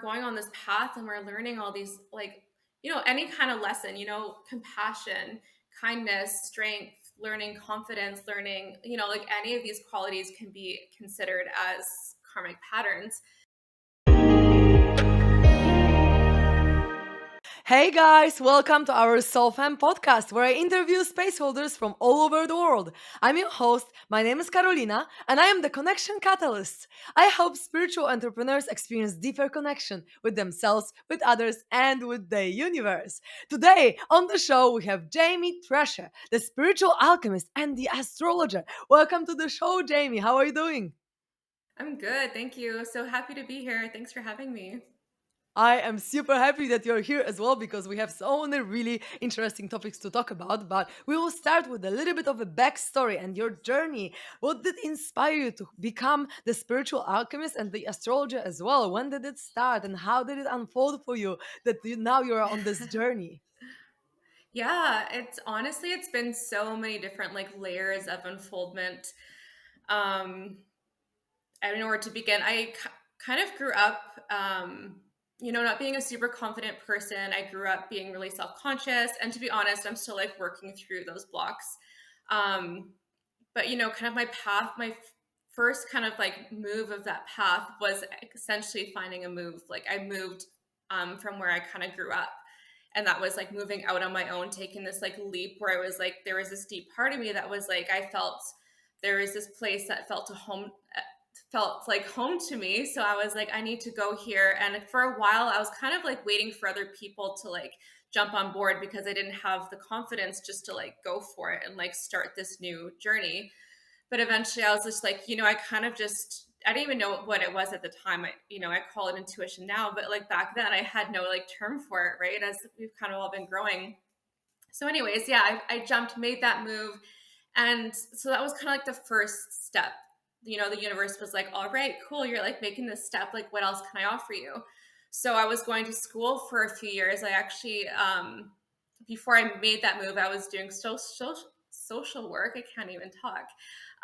going on this path and we're learning all these, like, any kind of lesson, compassion, kindness, strength, learning confidence, learning, like any of these qualities can be considered as karmic patterns. Hey guys, welcome to our SoulFam Podcast, where I interview space holders from all over the world. I'm your host, my name is Karolina, and I am the Connection Catalyst. I help spiritual entrepreneurs experience deeper connection with themselves, with others, and with the universe. Today on the show, we have Jamie Thrasher, the Spiritual Alchemist and the Astrologer. Welcome to the show, Jamie. How are you doing? I'm good. Thank you. So happy to be here. Thanks for having me. I am super happy that you're here as well because we have so many really interesting topics to talk about. But we will start with a little bit of a backstory and your journey. What did inspire you to become the spiritual alchemist and the astrologer as well? When did it start and how did it unfold for you that now you're on this journey? Yeah, it's been so many different like layers of unfoldment. Um, I don't know where to begin. Kind of grew up, not being a super confident person. I grew up being really self-conscious, and to be honest, I'm still like working through those blocks. Um, but kind of my path, first kind of like move of that path was essentially finding a move. Like I moved from where I kind of grew up, and that was like moving out on my own, taking this like leap where I was like, there was this deep part of me that was like, I felt there was this place that felt like home to me. So I was like, I need to go here. And for a while, I was kind of like waiting for other people to like jump on board because I didn't have the confidence just to like go for it and like start this new journey. But eventually I was just like, I didn't even know what it was at the time. I call it intuition now, but like back then I had no like term for it, right? As we've kind of all been growing. So anyways, yeah, I jumped, made that move. And so that was kind of like the first step. The universe was like, all right, cool. You're like making this step. Like, what else can I offer you? So I was going to school for a few years. I actually, before I made that move, I was doing social work. I can't even talk.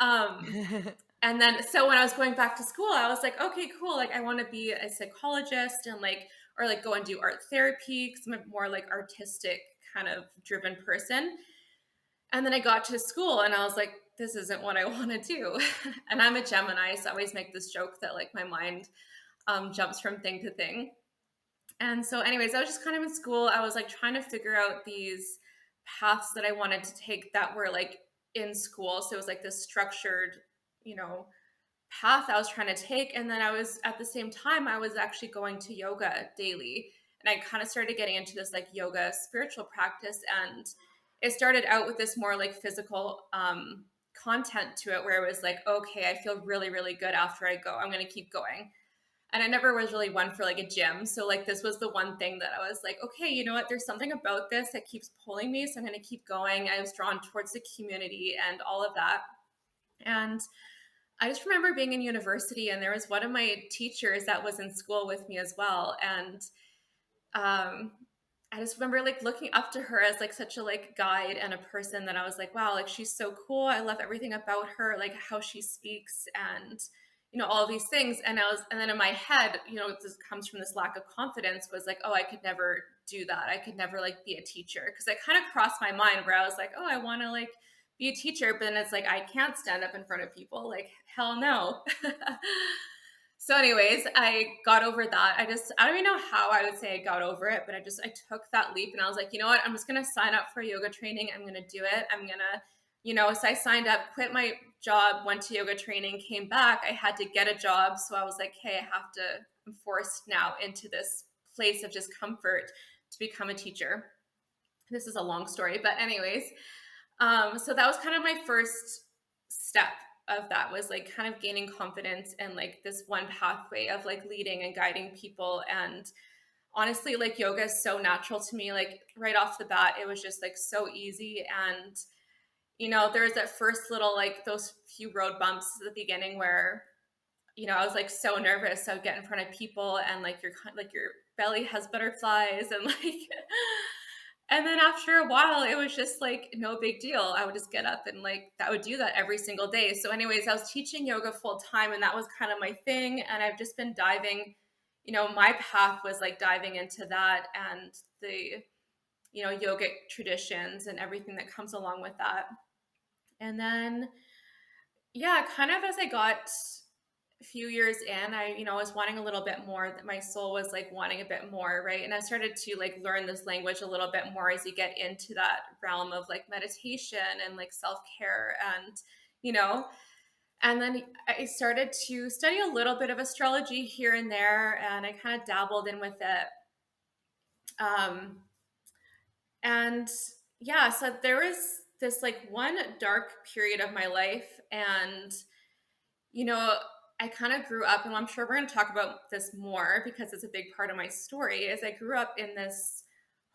Um, and then, so when I was going back to school, I was like, okay, cool. Like, I want to be a psychologist and like, or like go and do art therapy because I'm a more like artistic kind of driven person. And then I got to school and I was like, this isn't what I want to do. And I'm a Gemini, so I always make this joke that like my mind jumps from thing to thing. And so anyways, I was just kind of in school. I was like trying to figure out these paths that I wanted to take that were like in school. So it was like this structured, you know, path I was trying to take. And then I was at the same time, I was actually going to yoga daily. And I kind of started getting into this like yoga spiritual practice. And it started out with this more like physical content to it where it was like, okay, I feel really, really good after I go. I'm going to keep going. And I never was really one for like a gym. So like this was the one thing that I was like, okay, you know what? There's something about this that keeps pulling me. So I'm going to keep going. I was drawn towards the community and all of that. And I just remember being in university and there was one of my teachers that was in school with me as well. And I just remember like looking up to her as like such a like guide and a person that I was like, wow, like she's so cool. I love everything about her, like how she speaks and all these things. And then in my head, this comes from this lack of confidence was like, oh, I could never do that. I could never like be a teacher. Cause I kind of crossed my mind where I was like, oh, I want to like be a teacher, but then it's like, I can't stand up in front of people. Like, hell no. So anyways, I got over that. I don't even know how I would say I got over it, but I took that leap and I was like, you know what? I'm just going to sign up for yoga training. I'm going to do it. I'm going to, so I signed up, quit my job, went to yoga training, came back. I had to get a job. So I was like, hey, I'm forced now into this place of just comfort to become a teacher. This is a long story, but anyways, so that was kind of my first step of that was like kind of gaining confidence and like this one pathway of like leading and guiding people. And honestly, like yoga is so natural to me. Like right off the bat, it was just like so easy. And, there's that first little, like those few road bumps at the beginning where, I was like so nervous. I would get in front of people and like your belly has butterflies and like, and then after a while, it was just like no big deal. I would just get up and like I would do that every single day. So anyways, I was teaching yoga full time and that was kind of my thing. And I've just been diving my path was like diving into that and the, yogic traditions and everything that comes along with that. And then, yeah, kind of as I got a few years in, I, was wanting a little bit more, that my soul was like wanting a bit more, right? And I started to like learn this language a little bit more as you get into that realm of like meditation and like self-care and, you know, and then I started to study a little bit of astrology here and there, and I kind of dabbled in with it. Um, and yeah, so there was this like one dark period of my life, and you know, I kind of grew up, and I'm sure we're going to talk about this more because it's a big part of my story. Is I grew up in this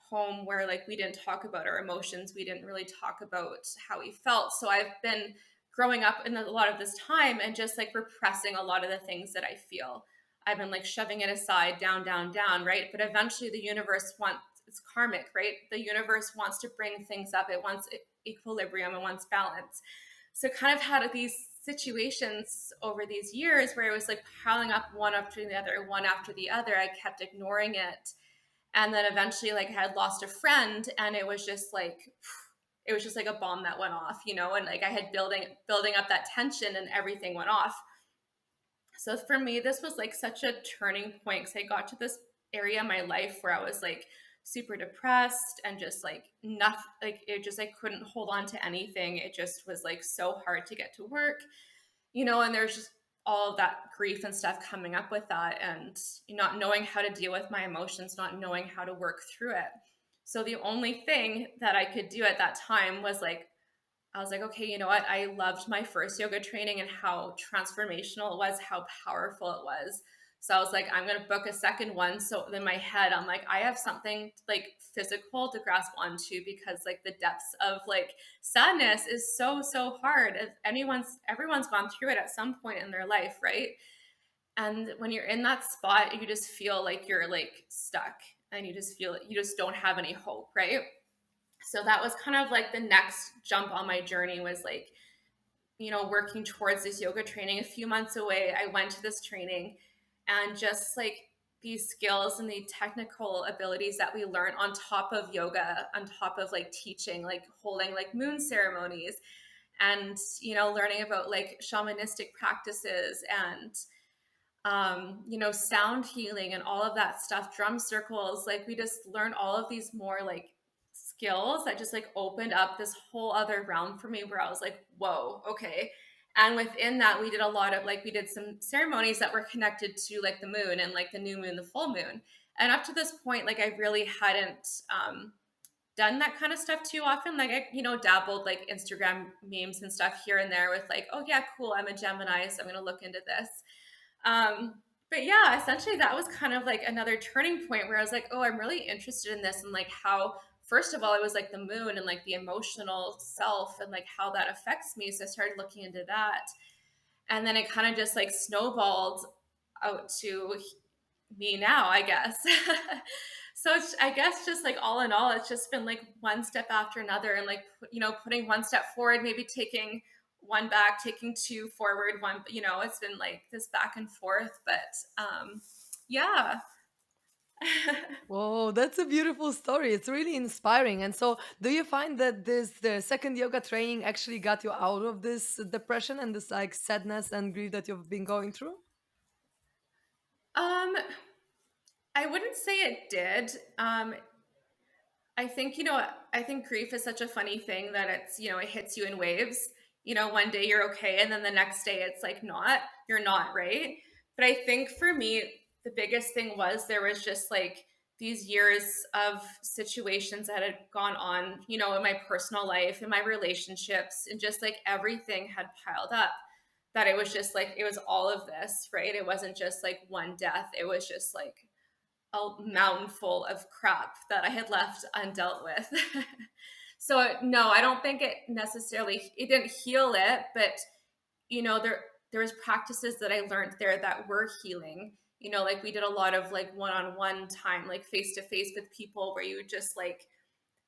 home where like we didn't talk about our emotions, we didn't really talk about how we felt. So I've been growing up in a lot of this time and just like repressing a lot of the things that I feel. I've been like shoving it aside, down, down, down, right? But eventually the universe wants, it's karmic, right? The universe wants to bring things up. It wants equilibrium, it wants balance. So kind of had these situations over these years where it was like piling up one after the other, one after the other. I kept ignoring it. And then eventually like I had lost a friend, and it was just like a bomb that went off, and like I had building up that tension and everything went off. So for me, this was like such a turning point because I got to this area in my life where I was like super depressed and just like nothing, like it just, I couldn't hold on to anything. It just was like so hard to get to work, and there's just all of that grief and stuff coming up with that, and not knowing how to deal with my emotions, not knowing how to work through it. So the only thing that I could do at that time was like, I was like, okay, you know what? I loved my first yoga training and how transformational it was, how powerful it was. So I was like, I'm going to book a second one. So in my head, I'm like, I have something like physical to grasp onto, because like the depths of like sadness is so, so hard. Everyone's gone through it at some point in their life, right? And when you're in that spot, you just feel like you're like stuck, and you just feel you just don't have any hope, right? So that was kind of like the next jump on my journey, was like, working towards this yoga training. A few months away, I went to this training, and just like these skills and the technical abilities that we learn on top of yoga, on top of like teaching, like holding like moon ceremonies, and learning about like shamanistic practices, and sound healing and all of that stuff, drum circles. Like we just learned all of these more like skills that just like opened up this whole other realm for me, where I was like, whoa, okay. And within that, we did a lot of like, we did some ceremonies that were connected to like the moon and like the new moon, the full moon. And up to this point, like I really hadn't done that kind of stuff too often. Like I, dabbled like Instagram memes and stuff here and there with like, oh yeah, cool, I'm a Gemini, so I'm going to look into this. But yeah, essentially that was kind of like another turning point where I was like, oh, I'm really interested in this, and like how, first of all, it was like the moon and like the emotional self and like how that affects me. So I started looking into that. And then it kind of just like snowballed out to me now, I guess. So it's, I guess, just like all in all, it's just been like one step after another, and like, putting one step forward, maybe taking one back, taking two forward, one, it's been like this back and forth, but yeah. Whoa, that's a beautiful story. It's really inspiring. And so, do you find that the second yoga training actually got you out of this depression and this like sadness and grief that you've been going through? um I wouldn't say it did. I think, I think grief is such a funny thing that it's, it hits you in waves. One day you're okay, and then the next day it's like you're not, right? But I think for me, the biggest thing was there was just like these years of situations that had gone on, in my personal life, in my relationships, and just like everything had piled up, that it was just like, it was all of this, right? It wasn't just like one death. It was just like a mountain full of crap that I had left undealt with. So no, I don't think it didn't heal it, but there was practices that I learned there that were healing. Like we did a lot of like one-on-one time, like face to face with people, where you just like,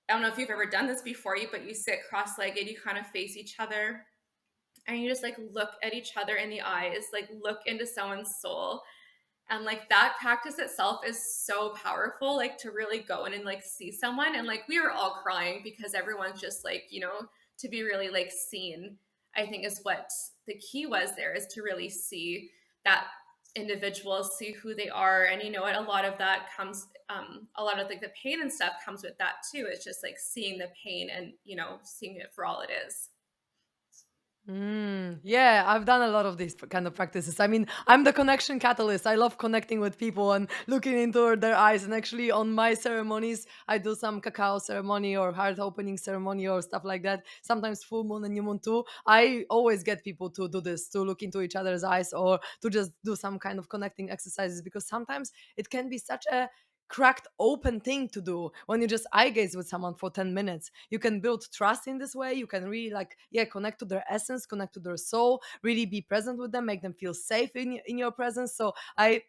I don't know if you've ever done this before you, but you sit cross-legged, you kind of face each other, and you just like look at each other in the eyes, like look into someone's soul, And like that practice itself is so powerful, like to really go in and like see someone. And like we were all crying because everyone's just like, to be really like seen, I think is what the key was there, is to really see that individual, see who they are. And you know what, a lot of that comes, a lot of like the pain and stuff comes with that too. It's just like seeing the pain and, seeing it for all it is. Yeah, I've done a lot of these kind of practices. I mean, I'm the connection catalyst. I love connecting with people and looking into their eyes. And actually, on my ceremonies, I do some cacao ceremony or heart opening ceremony or stuff like that. Sometimes full moon and new moon too. I always get people to do this, to look into each other's eyes or to just do some kind of connecting exercises, because sometimes it can be such a cracked open thing to do when you just eye gaze with someone for 10 minutes. You can build trust in this way. You can really, like, yeah, connect to their essence, connect to their soul, really be present with them, make them feel safe in your presence. So I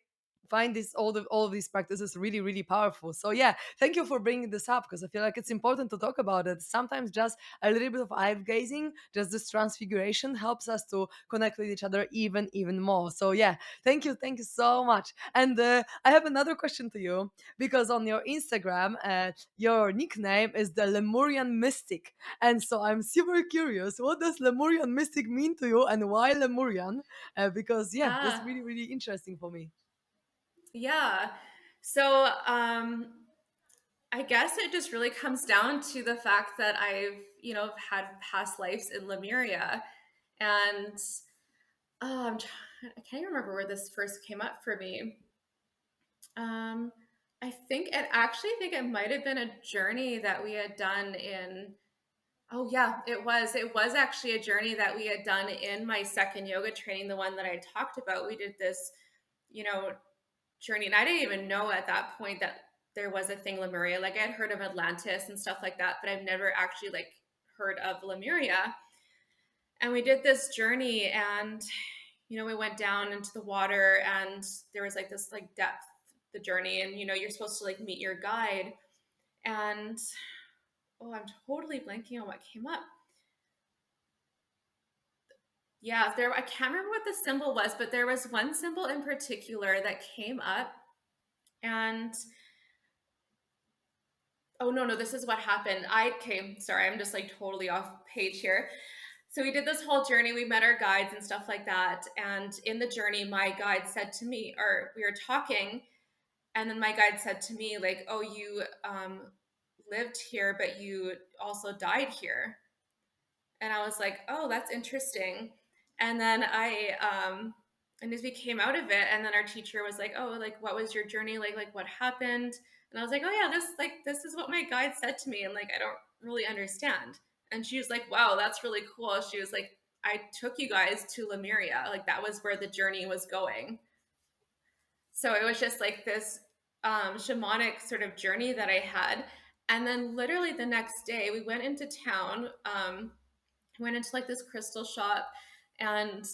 find this all of these practices really, really powerful. So yeah, thank you for bringing this up, because I feel like it's important to talk about it. Sometimes just a little bit of eye gazing, just this transfiguration, helps us to connect with each other even more. So yeah, thank you so much. And I have another question to you, because on your Instagram, your nickname is the Lemurian Mystic. And so I'm super curious, what does Lemurian Mystic mean to you, and why Lemurian? Because yeah, that's Yeah. really, really interesting for me. Yeah. So, I guess it just really comes down to the fact that I've, had past lives in Lemuria. And I can't remember where this first came up for me. Um, I think it might have been a journey that we had done in, oh yeah, it was. It was actually a journey that we had done in my second yoga training, the one that I talked about. We did this, you know, journey. And I didn't even know at that point that there was a thing Lemuria. Like I had heard of Atlantis and stuff like that, but I've never actually like heard of Lemuria. And we did this journey, and we went down into the water, and there was like this like depth, the journey, and you're supposed to like meet your guide. And oh, I'm totally blanking on what came up. Yeah, there, I can't remember what the symbol was, but there was one symbol in particular that came up. And oh no, this is what happened. I came, sorry, I'm just like totally off page here. So we did this whole journey. We met our guides and stuff like that. And in the journey, my guide said to me, or we were talking, and then my guide said to me, like, "Oh, you lived here, but you also died here." And I was like, "Oh, that's interesting." And then and as we came out of it, and then our teacher was like, "Oh, like, what was your journey like? Like, what happened?" And I was like, "Oh yeah, this is what my guide said to me, and like, I don't really understand." And she was like, "Wow, that's really cool." She was like, "I took you guys to Lemuria. Like, that was where the journey was going." So it was just like this shamanic sort of journey that I had. And then literally the next day, we went into town. Went into like this crystal shop, and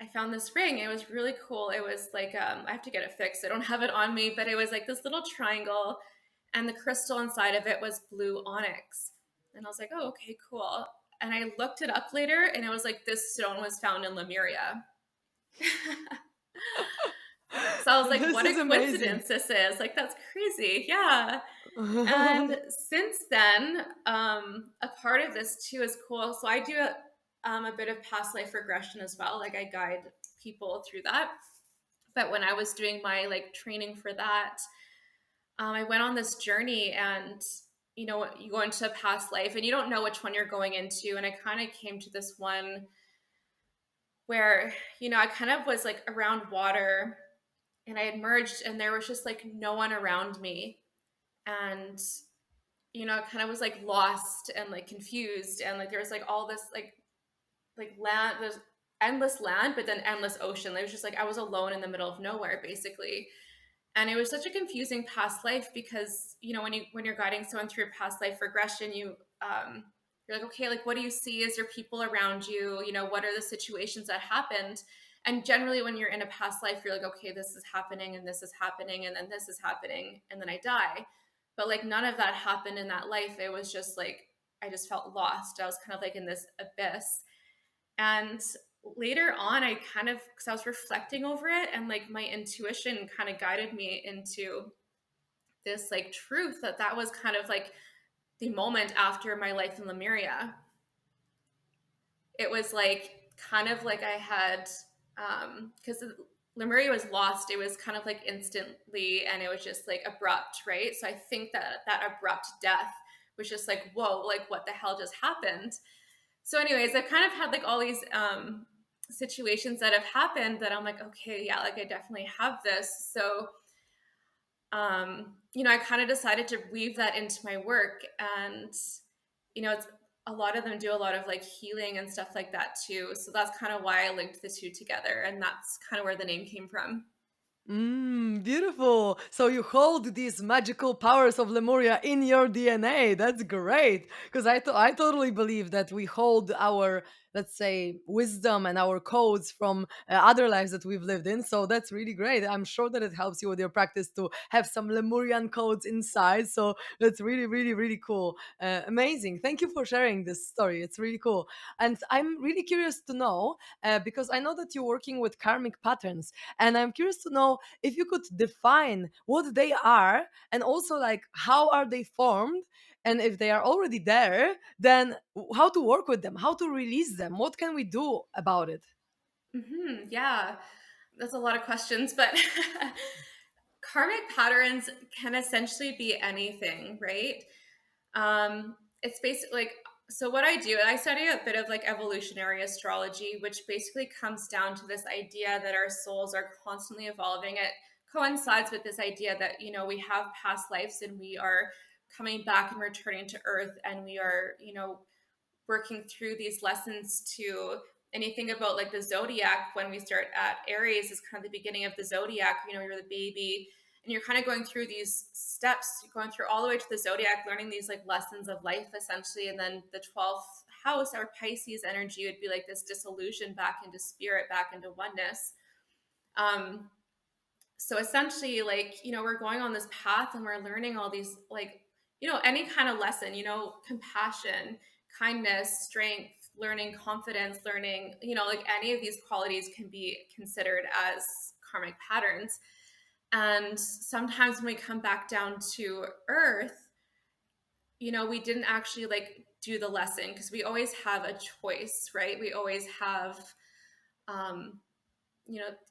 I found this ring. It was really cool. It was like I have to get it fixed. I don't have it on me, but it was like this little triangle, and the crystal inside of it was blue onyx. And I was like, "Oh, okay, cool." And I looked it up later, and it was like this stone was found in Lemuria. So I was like, This "What a is amazing. coincidence this is!" Like, that's crazy. Yeah. And since then, a part of this too is cool. So I do a bit of past life regression as well. Like I guide people through that. But when I was doing my like training for that, I went on this journey, and you go into a past life and you don't know which one you're going into. And I kind of came to this one where I kind of was like around water, and I had merged, and there was just like no one around me. And kind of was like lost and like confused, and like there was like all this like land, there's endless land, but then endless ocean. It was just like I was alone in the middle of nowhere, basically. And it was such a confusing past life, because when you're guiding someone through a past life regression, you're like, okay, like what do you see? Is there people around you? What are the situations that happened? And generally when you're in a past life, you're like, okay, this is happening, and this is happening, and then this is happening, and then I die. But like none of that happened in that life. It was just like I just felt lost. I was kind of like in this abyss. And later on, I kind of, because I was reflecting over it, and like my intuition kind of guided me into this like truth that that was kind of like the moment after my life in Lemuria. It was like kind of like I had, because Lemuria was lost. It was kind of like instantly, and it was just like abrupt, right? So I think that that abrupt death was just like, whoa, like what the hell just happened? So, anyways, I've kind of had like all these situations that have happened that I'm like, okay, yeah, like I definitely have this. So, I kind of decided to weave that into my work. And, it's a lot of them do a lot of like healing and stuff like that too. So that's kind of why I linked the two together. And that's kind of where the name came from. Beautiful. So you hold these magical powers of Lemuria in your DNA. That's great. Because I totally believe that we hold our, let's say, wisdom and our codes from other lives that we've lived in. So that's really great. I'm sure that it helps you with your practice to have some Lemurian codes inside. So that's really, really, really cool. Amazing. Thank you for sharing this story. It's really cool. And I'm really curious to know, because I know that you're working with karmic patterns. And I'm curious to know if you could define what they are and also like how are they formed, and if they are already there, then how to work with them, how to release them, what can we do about it? Yeah, that's a lot of questions, but karmic patterns can essentially be anything, right? It's basically like, so what I do, I study a bit of like evolutionary astrology, which basically comes down to this idea that our souls are constantly evolving. It coincides with this idea that, we have past lives and we are coming back and returning to earth, and we are, working through these lessons to, and you think about like the zodiac, when we start at Aries is kind of the beginning of the zodiac, you're the baby, and you're kind of going through these steps, going through all the way to the zodiac, learning these like lessons of life essentially. And then the 12th house, our Pisces energy, would be like this dissolution back into spirit, back into oneness. So essentially, like, we're going on this path and we're learning all these like, any kind of lesson, compassion, kindness, strength, learning confidence, learning, like any of these qualities can be considered as karmic patterns. And sometimes when we come back down to earth, we didn't actually like do the lesson, because we always have a choice, right? We always have, um,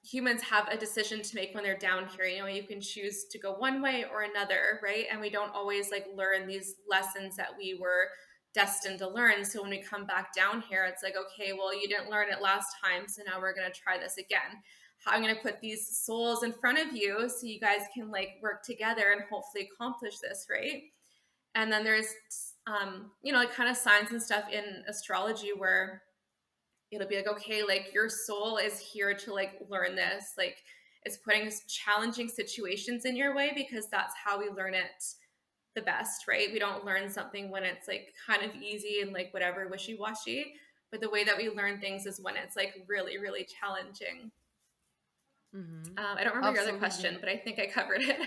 humans have a decision to make when they're down here. You can choose to go one way or another, right? And we don't always like learn these lessons that we were destined to learn. So when we come back down here, it's like, okay, well, you didn't learn it last time, so now we're going to try this again. How I'm going to put these souls in front of you so you guys can like work together and hopefully accomplish this, right? And then there's like kind of signs and stuff in astrology where it'll be like, okay, like your soul is here to like learn this, like it's putting challenging situations in your way, because that's how we learn it the best, right? We don't learn something when it's like kind of easy and like whatever, wishy-washy, but the way that we learn things is when it's like really, really challenging. Hmm. I don't remember your other Absolutely. question, but I think I covered it.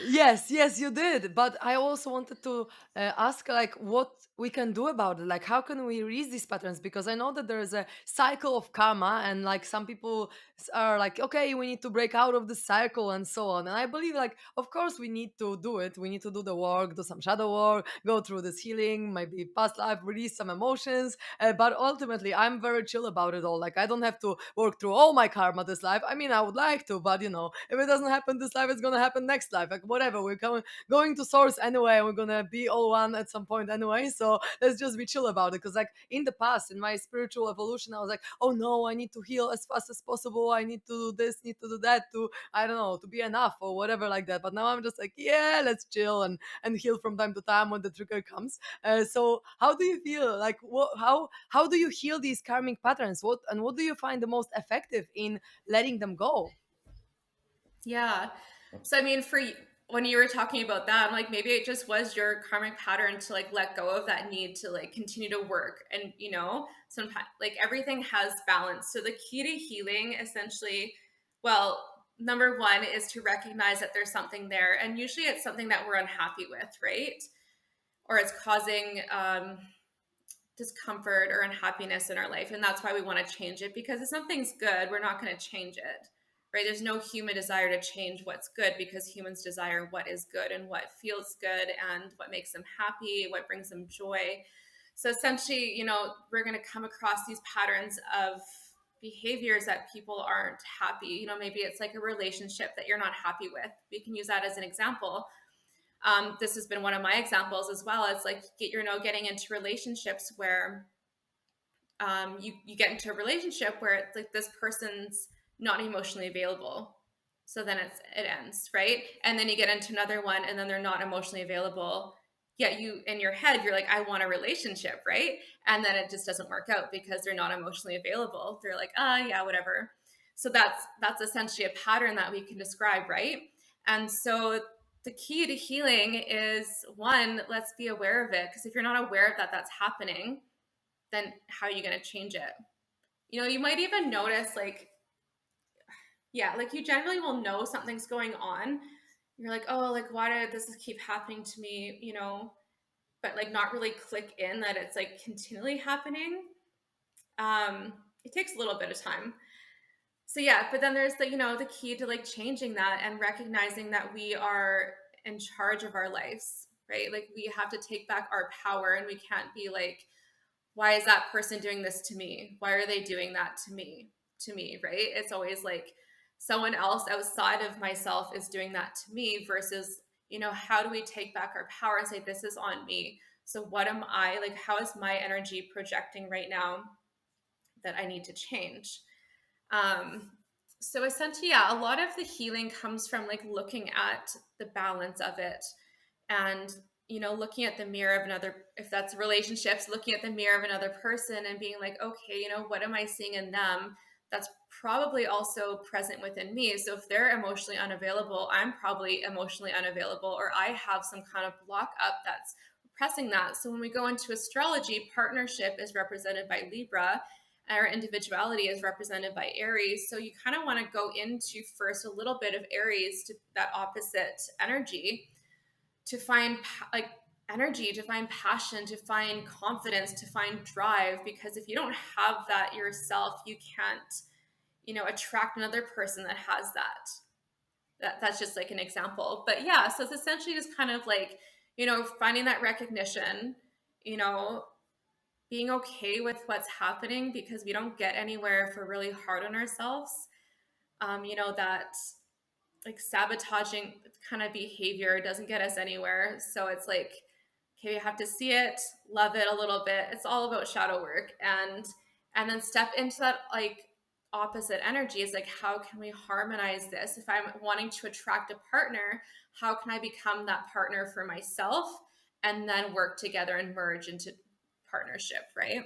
Yes, yes, you did. But I also wanted to ask, like, what we can do about it. Like, how can we release these patterns? Because I know that there is a cycle of karma, and like some people are like, okay, we need to break out of the cycle and so on. And I believe, like, of course, we need to do it. We need to do the work, do some shadow work, go through this healing, maybe past life, release some emotions. But ultimately, I'm very chill about it all. Like, I don't have to work through all my karma this life. I mean, I would like to, but if it doesn't happen this life, it's gonna happen next life. Like, whatever, we're going to source anyway, and we're gonna be all one at some point anyway. So let's just be chill about it. Because like in the past, in my spiritual evolution, I was like, oh no, I need to heal as fast as possible. I need to do this, need to do that, to, I don't know, to be enough or whatever like that. But now I'm just like, yeah, let's chill and heal from time to time when the trigger comes. So how do you feel? Like, how do you heal these karmic patterns? What do you find the most effective in letting them go? Yeah. So I mean, when you were talking about that, I'm like, maybe it just was your karmic pattern to like let go of that need to like continue to work. And sometimes like everything has balance. So the key to healing essentially, well, number one is to recognize that there's something there. And usually it's something that we're unhappy with, right? Or it's causing discomfort or unhappiness in our life. And that's why we want to change it, because if something's good, we're not going to change it, right? There's no human desire to change what's good, because humans desire what is good and what feels good and what makes them happy, what brings them joy. So essentially, we're going to come across these patterns of behaviors that people aren't happy. Maybe it's like a relationship that you're not happy with. We can use that as an example. This has been one of my examples as well. It's like getting into relationships where you get into a relationship where it's like this person's not emotionally available. So then it ends, right? And then you get into another one and then they're not emotionally available. Yet you, in your head, you're like, I want a relationship, right? And then it just doesn't work out because they're not emotionally available. They're like, yeah, whatever. So that's essentially a pattern that we can describe, right? And so the key to healing is, one, let's be aware of it. Because if you're not aware of that that's happening, then how are you going to change it? You might even notice, like, like you generally will know something's going on. You're like, oh, like, why did this keep happening to me? But like not really click in that it's like continually happening. It takes a little bit of time. So but then there's the key to like changing that and recognizing that we are in charge of our lives, right? Like we have to take back our power, and we can't be like, why is that person doing this to me? Why are they doing that to me? Right? It's always like someone else outside of myself is doing that to me, versus, how do we take back our power and say, this is on me? So what am I, like, how is my energy projecting right now that I need to change? So essentially, a lot of the healing comes from like looking at the balance of it, and looking at the mirror of another, if that's relationships, looking at the mirror of another person and being like, okay, what am I seeing in them that's probably also present within me? So if they're emotionally unavailable, I'm probably emotionally unavailable, or I have some kind of block up that's repressing that. So when we go into astrology, partnership is represented by Libra, our individuality is represented by Aries. So you kind of want to go into first a little bit of Aries, to that opposite energy, to find like energy, to find passion, to find confidence, to find drive. Because if you don't have that yourself, you can't, attract another person that has that's just like an example. But so it's essentially just kind of like, finding that recognition, you know, being okay with what's happening, because we don't get anywhere if we're really hard on ourselves. That like sabotaging kind of behavior doesn't get us anywhere. So it's like, okay, we have to see it, love it a little bit. It's all about shadow work, and then step into that like opposite energy. Is like, how can we harmonize this? If I'm wanting to attract a partner, how can I become that partner for myself, and then work together and merge into partnership, right?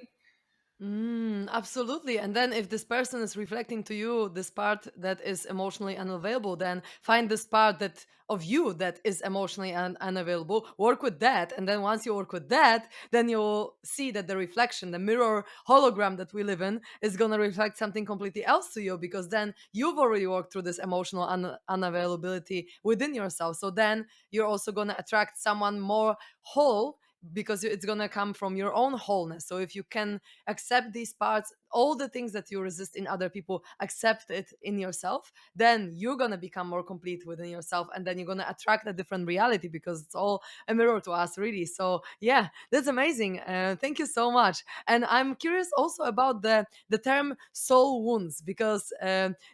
Absolutely. And then if this person is reflecting to you this part that is emotionally unavailable, then find this part that of you that is emotionally unavailable, work with that. And then once you work with that, then you'll see that the reflection, the mirror hologram that we live in is going to reflect something completely else to you, because then you've already worked through this emotional unavailability within yourself. So then you're also going to attract someone more whole, because it's going to come from your own wholeness. So if you can accept these parts, all the things that you resist in other people, accept it in yourself, then you're going to become more complete within yourself, and then you're going to attract a different reality, because it's all a mirror to us, really. So that's amazing. Thank you so much. And I'm curious also about the term soul wounds, because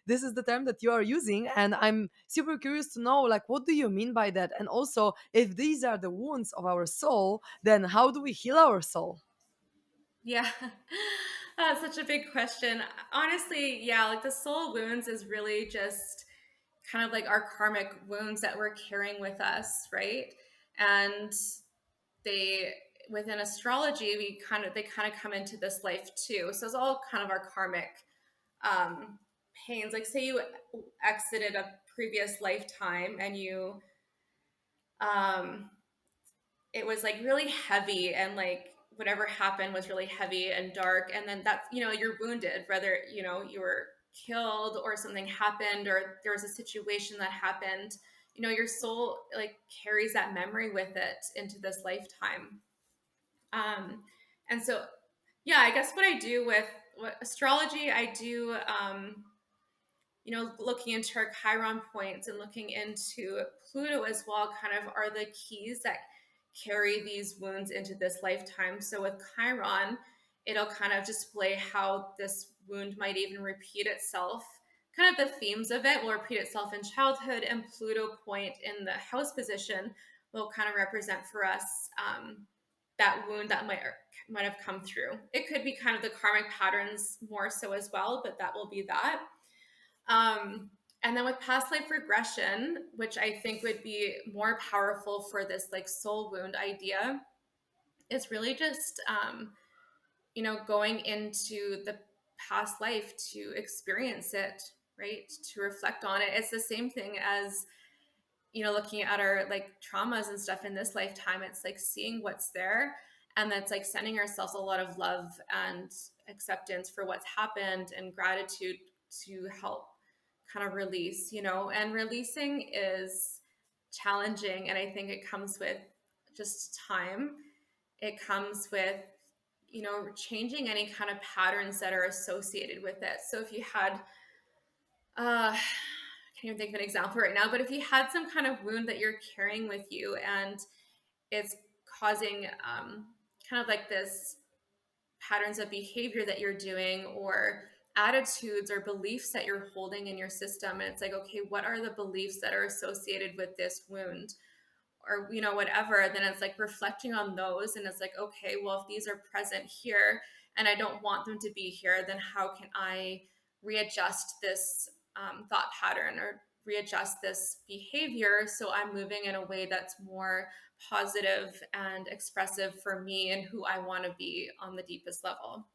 this is the term that you are using, and I'm super curious to know, like, what do you mean by that? And also, if these are the wounds of our soul, then how do we heal our soul? Yeah. That's such a big question. Honestly, like the soul wounds is really just kind of like our karmic wounds that we're carrying with us, right? And they, within astrology, they kind of come into this life too. So it's all kind of our karmic um pains. Like, say you exited a previous lifetime, and you um it was like really heavy, and like whatever happened was really heavy and dark, and then that's, you're wounded, whether you were killed or something happened or there was a situation that happened. Your soul like carries that memory with it into this lifetime. And so Yeah, I guess what I do with astrology, I do, looking into our Chiron points and looking into Pluto as well, kind of are the keys that carry these wounds into this lifetime. So with Chiron, it'll kind of display how this wound might even repeat itself. Kind of the themes of it will repeat itself in childhood, and Pluto point in the house position will kind of represent for us that wound that might have come through. It could be kind of the karmic patterns more so as well, but that will be that. And then with past life regression, which I think would be more powerful for this like soul wound idea, is really just going into the past life to experience it, right? To reflect on it. It's the same thing as looking at our like traumas and stuff in this lifetime. It's like seeing what's there, and that's like sending ourselves a lot of love and acceptance for what's happened and gratitude to help kind of release, and releasing is challenging. And I think it comes with just time. It comes with, changing any kind of patterns that are associated with it. So if you had, I can't even think of an example right now, but if you had some kind of wound that you're carrying with you and it's causing kind of like this patterns of behavior that you're doing or attitudes or beliefs that you're holding in your system, and it's like, okay, what are the beliefs that are associated with this wound, or whatever, then it's like reflecting on those, and it's like, okay, well, if these are present here and I don't want them to be here, then how can I readjust this thought pattern or readjust this behavior so I'm moving in a way that's more positive and expressive for me and who I want to be on the deepest level.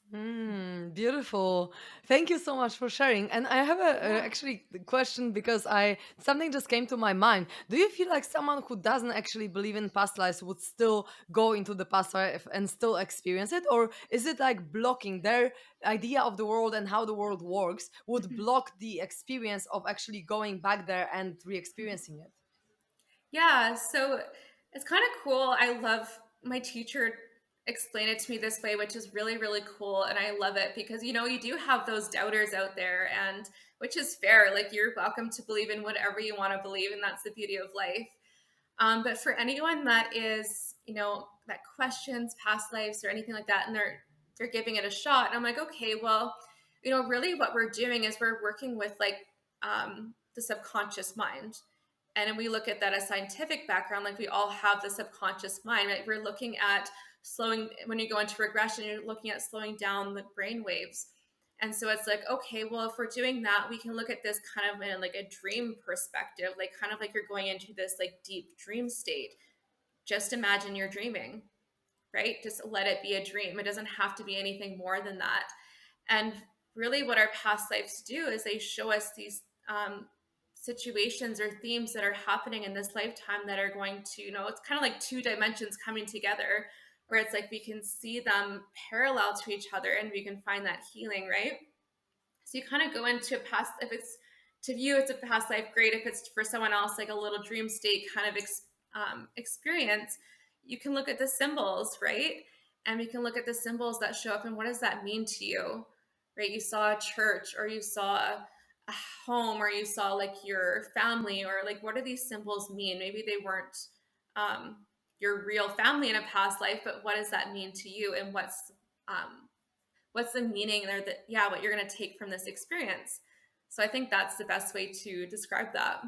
Beautiful. Thank you so much for sharing. And I have a Yeah. actually question because I something just came to my mind. Do you feel like someone who doesn't actually believe in past lives would still go into the past life and still experience it, or is it like blocking their idea of the world and how the world works would block the experience of actually going back there and re-experiencing it? Yeah, so it's kind of cool. I love my teacher explained it to me this way, which is really, really cool. And I love it because, you do have those doubters out there, and which is fair. Like, you're welcome to believe in whatever you want to believe, and that's the beauty of life. But for anyone that is, that questions past lives or anything like that, and they're giving it a shot, and I'm like, okay, well, really what we're doing is we're working with like the subconscious mind. And then we look at that as scientific background, like we all have the subconscious mind, right? We're looking at slowing, when you go into regression, you're looking at slowing down the brain waves. And so it's like, okay, well, if we're doing that, we can look at this kind of in like a dream perspective, like kind of like you're going into this like deep dream state. Just imagine you're dreaming, right? Just let it be a dream. It doesn't have to be anything more than that. And really, what our past lives do is they show us these situations or themes that are happening in this lifetime that are going to, it's kind of like two dimensions coming together, where it's like we can see them parallel to each other and we can find that healing, right? So you kind of go into a past, if it's to you, it's a past life, great. If it's for someone else, like a little dream state kind of experience, you can look at the symbols, right? And we can look at the symbols that show up and what does that mean to you, right? You saw a church, or you saw a home, or you saw like your family, or like what do these symbols mean? Maybe they weren't um, your real family in a past life, but what does that mean to you? And what's the meaning there, that what you're going to take from this experience. So I think that's the best way to describe that.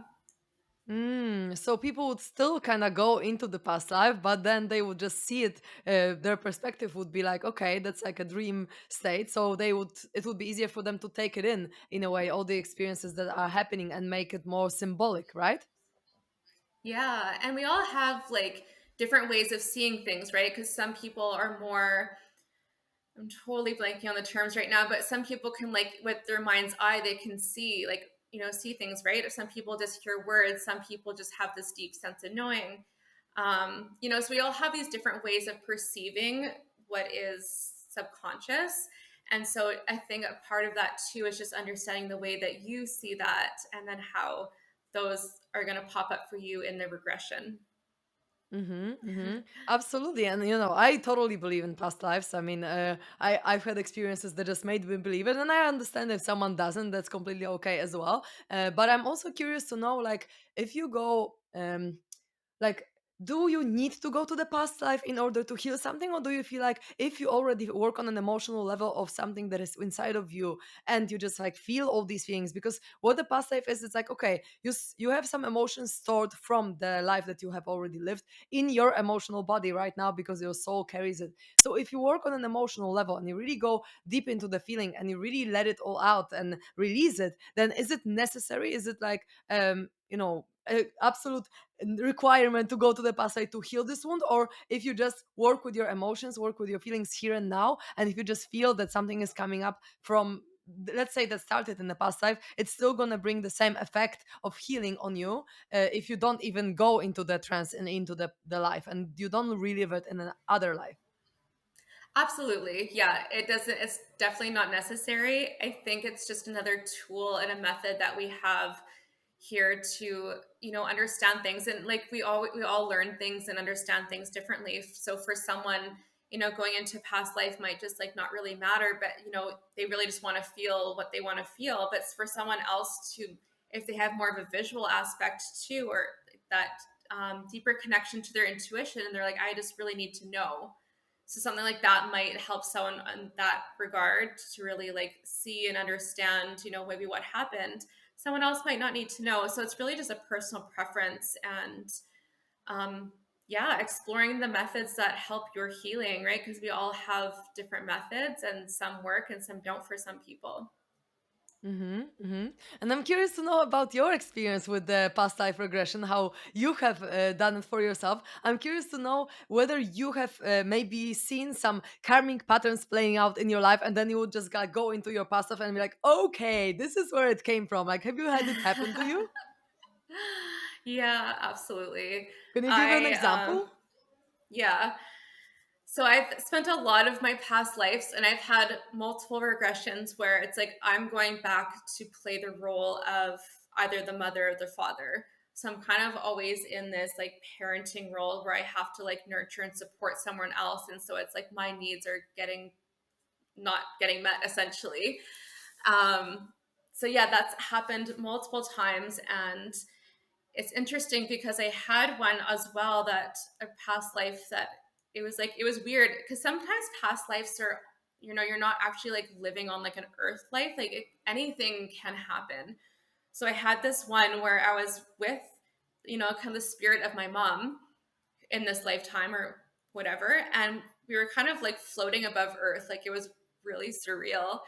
So people would still kind of go into the past life, but then they would just see it. Their perspective would be like, okay, that's like a dream state. So it would be easier for them to take it in a way, all the experiences that are happening and make it more symbolic, right? Yeah, and we all have like different ways of seeing things, right? Because some people are more, I'm totally blanking on the terms right now, but some people can, like, with their mind's eye, they can see, like, see things, right? Or some people just hear words. Some people just have this deep sense of knowing. So we all have these different ways of perceiving what is subconscious. And so I think a part of that too is just understanding the way that you see that, and then how those are going to pop up for you in the regression. Absolutely, and I totally believe in past lives. I mean, I've had experiences that just made me believe it, and I understand if someone doesn't, that's completely okay as well. But I'm also curious to know, like, if you go, like, do you need to go to the past life in order to heal something, or do you feel like if you already work on an emotional level of something that is inside of you, and you just like feel all these feelings? Because what the past life is, it's like, okay, you have some emotions stored from the life that you have already lived in your emotional body right now because your soul carries it. So if you work on an emotional level and you really go deep into the feeling and you really let it all out and release it, then is it necessary? Is it like absolute requirement to go to the past life to heal this wound? Or if you just work with your emotions, work with your feelings here and now, and if you just feel that something is coming up from, let's say, that started in the past life, it's still going to bring the same effect of healing on you, if you don't even go into the trance and into the life, and you don't relive it in another life. Absolutely. Yeah, it doesn't, it's definitely not necessary. I think it's just another tool and a method that we have here to, understand things. And like we all learn things and understand things differently. So for someone, going into past life might just like not really matter, but they really just want to feel what they want to feel. But for someone else to, if they have more of a visual aspect too, or that deeper connection to their intuition, and they're like, I just really need to know, so something like that might help someone in that regard to really like see and understand, maybe what happened. Someone else might not need to know. So it's really just a personal preference, and um, yeah, exploring the methods that help your healing, right? Because we all have different methods, and some work and some don't for some people. And I'm curious to know about your experience with the past life regression, how you have done it for yourself. I'm curious to know whether you have maybe seen some karmic patterns playing out in your life, and then you would just go into your past life and be like, okay, this is where it came from. Like, have you had it happen to you? Yeah, absolutely. Can you give an I example? Yeah. So I've spent a lot of my past lives, and I've had multiple regressions where it's like I'm going back to play the role of either the mother or the father. So I'm kind of always in this like parenting role where I have to like nurture and support someone else. And so it's like my needs are getting not getting met essentially. Um, so yeah, that's happened multiple times. And it's interesting because I had one as well, that a past life that it was weird because sometimes past lives are, you're not actually like living on like an earth life, like anything can happen. So I had this one where I was with, kind of the spirit of my mom in this lifetime or whatever, and we were kind of like floating above earth, like it was really surreal.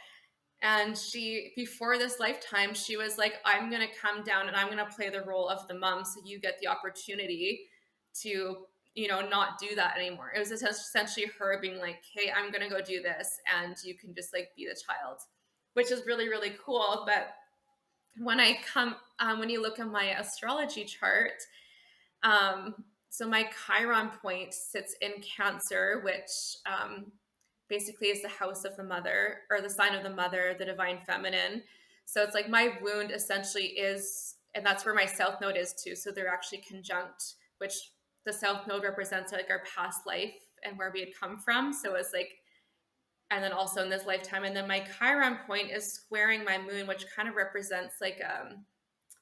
And she, before this lifetime, she was like, I'm going to come down and I'm going to play the role of the mom. So you get the opportunity to, not do that anymore. It was essentially her being like, hey, I'm going to go do this. And you can just like be the child, which is really, really cool. But when you look at my astrology chart, so my Chiron point sits in Cancer, which basically is the house of the mother, or the sign of the mother, the divine feminine. So it's like my wound essentially is, and that's where my south node is too. So they're actually conjunct, which the south node represents like our past life and where we had come from. So it's like, and then also in this lifetime. And then my Chiron point is squaring my moon, which kind of represents like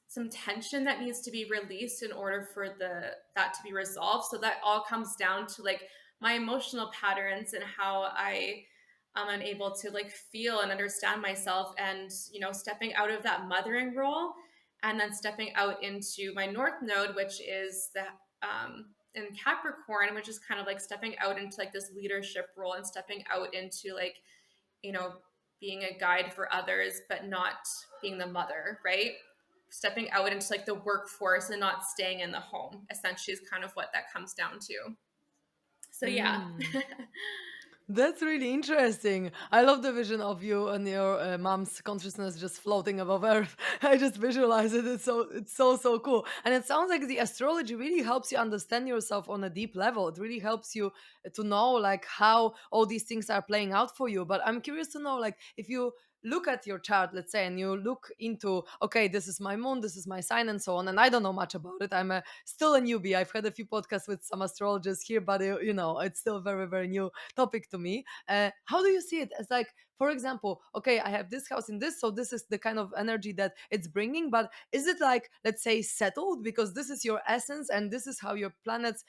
some tension that needs to be released in order for that to be resolved. So that all comes down to like my emotional patterns and how I am unable to like feel and understand myself, and stepping out of that mothering role, and then stepping out into my north node, which is the in Capricorn, which is kind of like stepping out into like this leadership role and stepping out into like, you know, being a guide for others, but not being the mother, right? Stepping out into like the workforce and not staying in the home, essentially, is kind of what that comes down to. So yeah. Mm. That's really interesting. I love the vision of you and your mom's consciousness just floating above Earth. I just visualize it. It's so cool, and it sounds like the astrology really helps you understand yourself on a deep level. It really helps you to know like how all these things are playing out for you. But I'm curious to know like if you look at your chart, let's say, and you look into, okay, this is my moon, this is my sign, and so on, and I don't know much about it. I'm still a newbie. I've had a few podcasts with some astrologers here, but it's still very, very new topic to me. How do you see it? As like, for example, okay, I have this house in this, so this is the kind of energy that it's bringing, but is it like, let's say, settled because this is your essence and this is how your planets,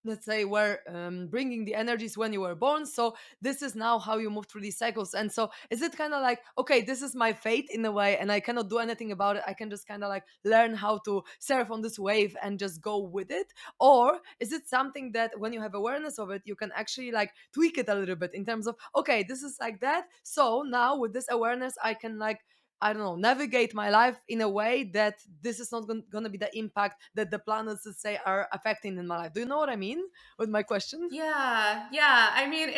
let's say, were bringing the energies when you were born, so this is now how you move through these cycles? And so is it kind of like, okay, this is my fate in a way and I cannot do anything about it, I can just kind of like learn how to surf on this wave and just go with it? Or is it something that when you have awareness of it, you can actually like tweak it a little bit in terms of, okay, this is like that, so now with this awareness I can like, I don't know, navigate my life in a way that this is not going to be the impact that the planets, let's say, are affecting in my life. Do you know what I mean with my question? Yeah, yeah. I mean,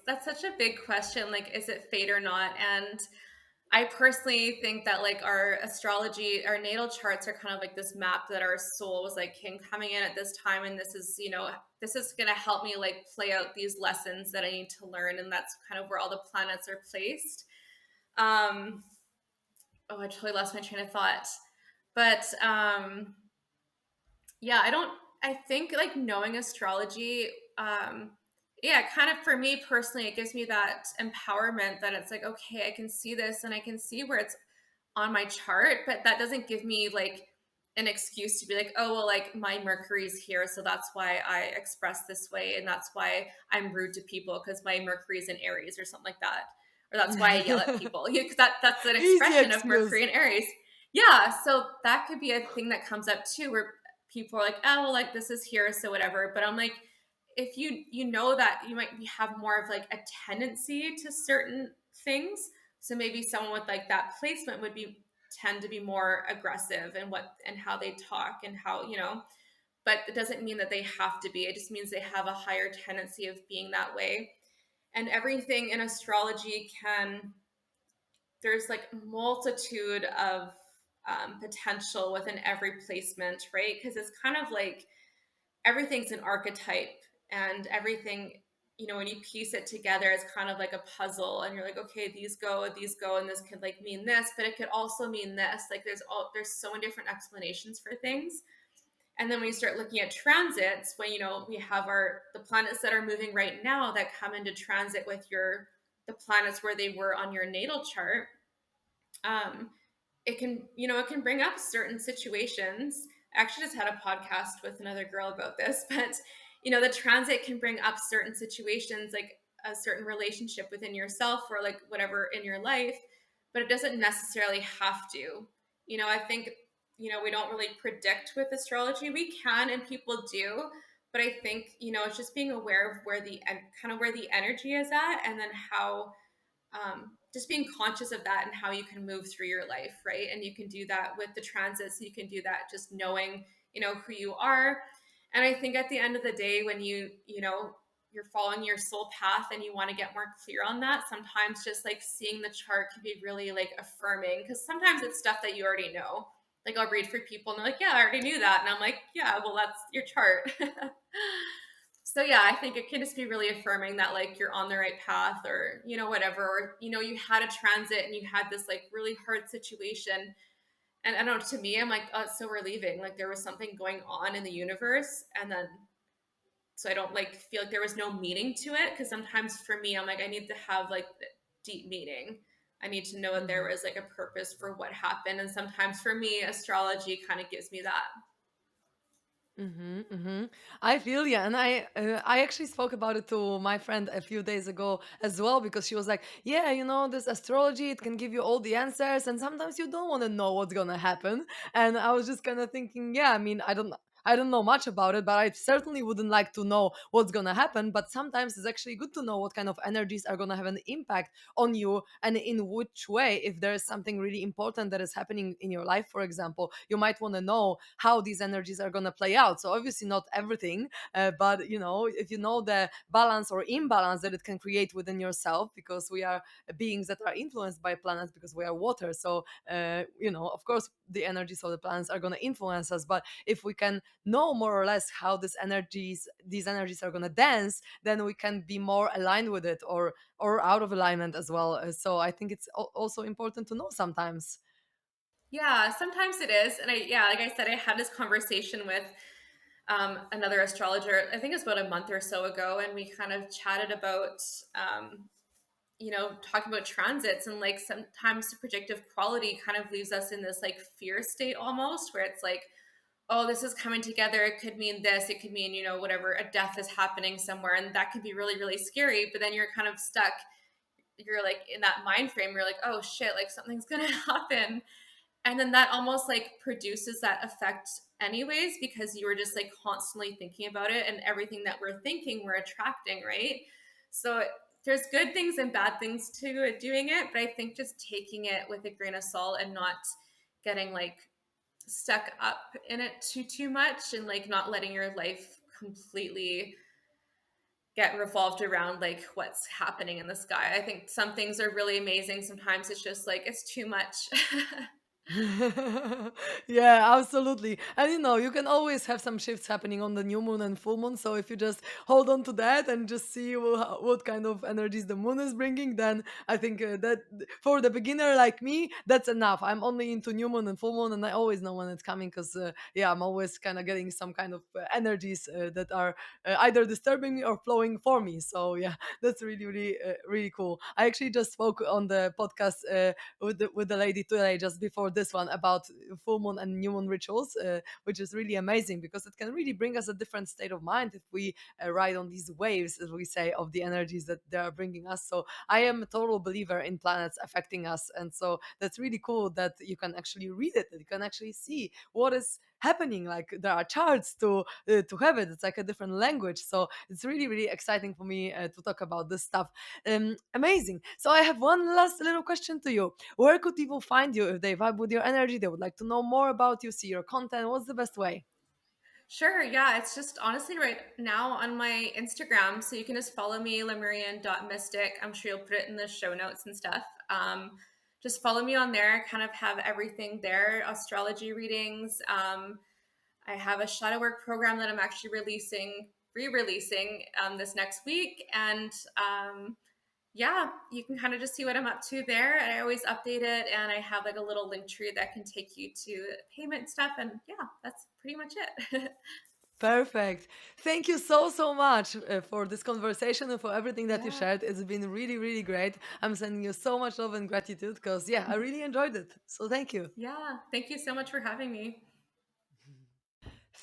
that's such a big question. Like, is it fate or not? And I personally think that like our astrology, our natal charts are kind of like this map that our soul was like, "Okay, I'm coming in at this time, and this is, this is gonna help me like play out these lessons that I need to learn." And that's kind of where all the planets are placed. Um, oh, I totally lost my train of thought. But yeah, I think like knowing astrology, yeah, kind of for me personally, it gives me that empowerment that it's like, okay, I can see this and I can see where it's on my chart, but that doesn't give me like an excuse to be like, oh, well, like my Mercury's here, so that's why I express this way, and that's why I'm rude to people because my Mercury's in Aries or something like that, or that's why I yell at people. That's an Easy expression of excuse. Mercury and Aries. Yeah, so that could be a thing that comes up too, where people are like, oh, well, like this is here, so whatever. But I'm like, if you know that you might have more of like a tendency to certain things, so maybe someone with like that placement would be tend to be more aggressive in what and how they talk and how, but it doesn't mean that they have to be. It just means they have a higher tendency of being that way. And everything in astrology there's like multitude of potential within every placement, right? Because it's kind of like everything's an archetype, and everything, when you piece it together, it's kind of like a puzzle, and you're like, okay, these go, and this could like mean this, but it could also mean this. Like there's so many different explanations for things. And then when you start looking at transits, when we have the planets that are moving right now that come into transit with the planets where they were on your natal chart, um, it can bring up certain situations. I actually just had a podcast with another girl about this, but the transit can bring up certain situations, like a certain relationship within yourself or like whatever in your life, but it doesn't necessarily have to. I think we don't really predict with astrology. We can, and people do, but I think it's just being aware of where the energy is at, and then how just being conscious of that and how you can move through your life, right? And you can do that with the transits. You can do that just knowing, who you are. And I think at the end of the day, when you're following your soul path and you want to get more clear on that, sometimes just like seeing the chart can be really like affirming, because sometimes it's stuff that you already know. Like I'll read for people and they're like, yeah, I already knew that. And I'm like, yeah, well, that's your chart. So yeah, I think it can just be really affirming that like you're on the right path, or whatever, or you had a transit and you had this like really hard situation, and I don't know, to me I'm like, oh, it's so relieving, like there was something going on in the universe, and then so I don't like feel like there was no meaning to it, because sometimes for me I'm like, I need to have like deep meaning. I need to know that there was like a purpose for what happened, and sometimes for me astrology kind of gives me that. Mm-hmm, mm-hmm. I feel yeah, and I actually spoke about it to my friend a few days ago as well, because she was like, "Yeah, this astrology, it can give you all the answers, and sometimes you don't want to know what's gonna happen." And I was just kind of thinking, yeah, I mean, I don't know much about it, but I certainly wouldn't like to know what's gonna happen. But sometimes it's actually good to know what kind of energies are gonna have an impact on you, and in which way. If there is something really important that is happening in your life, for example, you might want to know how these energies are going to play out. So obviously not everything, but if you know the balance or imbalance that it can create within yourself, because we are beings that are influenced by planets, because we are water. So of course the energies of the planets are going to influence us, but if we can know more or less how these energies are going to dance, then we can be more aligned with it, or out of alignment as well. So I think it's also important to know sometimes. Yeah, sometimes it is. And yeah, like I said, I had this conversation with another astrologer, I think it's about a month or so ago, and we kind of chatted about, talking about transits, and like sometimes the predictive quality kind of leaves us in this like fear state almost, where it's like, oh, this is coming together. It could mean this. It could mean, whatever, a death is happening somewhere. And that could be really, really scary. But then you're kind of stuck. You're like in that mind frame. You're like, oh shit, like something's going to happen. And then that almost like produces that effect anyways, because you were just like constantly thinking about it, and everything that we're thinking, we're attracting, right? So there's good things and bad things to doing it. But I think just taking it with a grain of salt and not getting like stuck up in it too much, and like not letting your life completely get revolved around like what's happening in the sky. I think some things are really amazing. Sometimes it's just like it's too much. Yeah, absolutely. And you can always have some shifts happening on the new moon and full moon. So if you just hold on to that and just see what kind of energies the moon is bringing, then I think that for the beginner like me, that's enough. I'm only into new moon and full moon, and I always know when it's coming because, yeah, I'm always kind of getting some kind of energies that are either disturbing me or flowing for me. So, yeah, that's really, really, really cool. I actually just spoke on the podcast with the lady today just before this one about full moon and new moon rituals, which is really amazing because it can really bring us a different state of mind if we ride on these waves, as we say, of the energies that they are bringing us. So I am a total believer in planets affecting us, and so that's really cool that you can actually read it, that you can actually see what is happening. Like there are charts to have it. It's like a different language, so it's really, really exciting for me to talk about this stuff. Amazing. So I have one last little question to you. Where could people find you if they vibe with your energy? They would like to know more about you, see your content. What's the best way? Sure. Yeah. It's just honestly right now on my Instagram. So you can just follow me, Lemurian.mystic. I'm sure you'll put it in the show notes and stuff. Just follow me on there. Kind of have everything there, astrology readings. I have a shadow work program that I'm actually re-releasing this next week. And yeah, you can kind of just see what I'm up to there. And I always update it. And I have like a little link tree that can take you to payment stuff. And yeah, that's pretty much it. Perfect. Thank you so, so much for this conversation and for everything that you Yeah. shared. It's been really, really great. I'm sending you so much love and gratitude because, yeah, I really enjoyed it. So thank you. Yeah. Thank you so much for having me.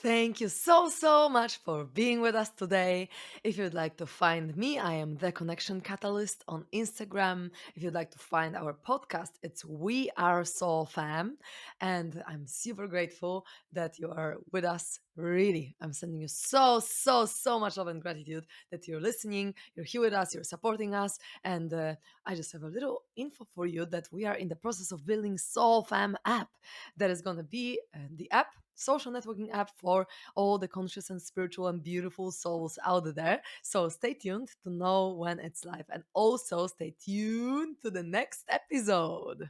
Thank you so, so much for being with us today. If you'd like to find me, I am The Connection Catalyst on Instagram. If you'd like to find our podcast, it's We Are Soul Fam. And I'm super grateful that you are with us. Really, I'm sending you so, so, so much love and gratitude that you're listening, you're here with us, you're supporting us. And I just have a little info for you that we are in the process of building Soul Fam app. That is going to be the app, social networking app for all the conscious and spiritual and beautiful souls out there. So stay tuned to know when it's live, and also stay tuned to the next episode.